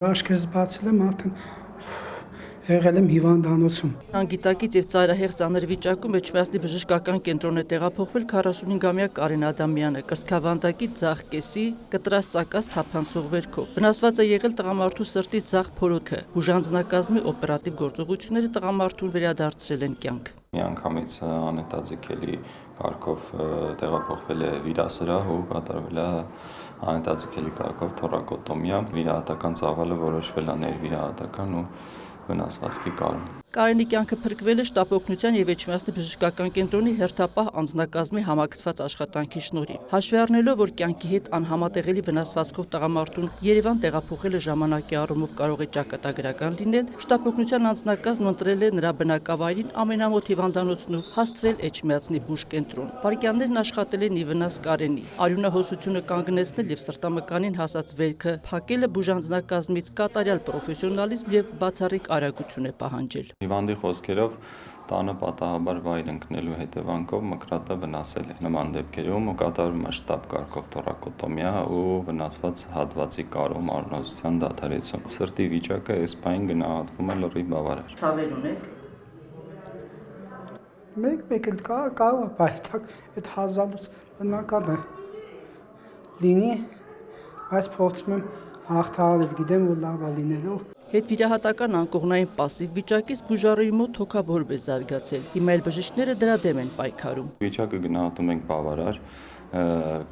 Աշկերտս բացել եմ, արդեն եղել եմ հիվանդանոցում։ Անգիտակից եւ ծայրահեղ ծանր վիճակում Էջմիածնի բժշկական կենտրոն է տեղափոխվել 45-ամյա Կարեն Ադամյանը, կրծքավանդակի ձախ կեսի կտրած ծակած թափանցող վերքով։ Վնասված է եղել տղամարդու սրտի ձախ փորոքը։ Բուժանձնակազմի օպերատիվ գործողությունները տղամարդուն վերադարձրել են կյանք։ Միանգամից անհետաձգելի կարգով տեղափոխվել է վիրասրահ ու կատարվել է անհետաձգելի կարգով թորակոտոմիա։ Վիրահատական ծավալը որոշվել է ներվիրահատական ու վնասվածքի կարգ։ Կարենի կյանքը փրկվել է շտապօգնության եւ Էջմիածնի բժշկական կենտրոնի հերթապահ անձնակազմի համակցված աշխատանքի շնորհիվ։ Հաշվի առնելով, որ կյանքի հետ անհամատեղելի վնասվածքով տղամարդուն Երևան տեղափոխելը ժամանակի առումով կարող է ճակատագրական լինել, շտապօգնության անձնակազմն ընտրել է նրա բնակավայրին ամենամոտ հիվանդանոցն ու հասցրել Էջմիածնի բուժկենտրոն։ Վարքյաններն աշխատել են ի վնաս Կարենի։ Արյունահոսությունը կանգնեցնել եւ սրտամկանին հասած վերքը փակելը բուժանձնակազմից կատարյալ պրոֆեսիոնալիզմ եւ բացառիկ արագություն է պահանջել։ Հիվանդի խոսքերով տանը պատահաբար վայր ընկնելու հետևանքով մկրատը վնասել է։ Նման դեպքերում կատարվում է շտապ կարգով թորակոտոմիա ու վնասված հատվածի կարում առնոսության դադարեցում։ Սրտի վիճակը այս պահին գնահատվում է լրիվ բավարար։ Ցավեր ունեք։ Մեկ էլ կարող է բայթակ այդ հազալուց բնական է լինի, բայց փորձում եմ հաղթահարել, գիտեմ որ լավ է լինելու։ Հետվիրահատական անկողնային պասիվ վիճակից բուժարոյի մոտ հոգաբորբ է զարգացել։ Հիմա էլ բժիշկները դրա դեմ են պայքարում։ Վիճակը գնահատում ենք բավարար,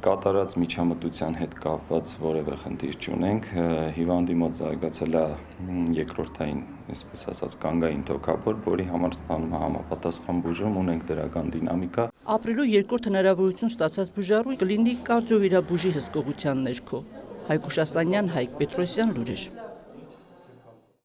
կատարած միջամտության հետ կապված որևէ խնդիր չունենք։ Հիվանդի մոտ զարգացել է երկրորդային, այսպես ասած, կանգային թոքաբորբ, որի համար ստանում է համապատասխան բուժում, ունենք դրական դինամիկա։ Ապրելու երկրորդ հնարավորություն ստացած բուժարույն կլինի կարդիովիրաբուժի հսկողության ներքո։ Հայկ Աշասանյան, Հայկ Պետրոսյան, լուրեր։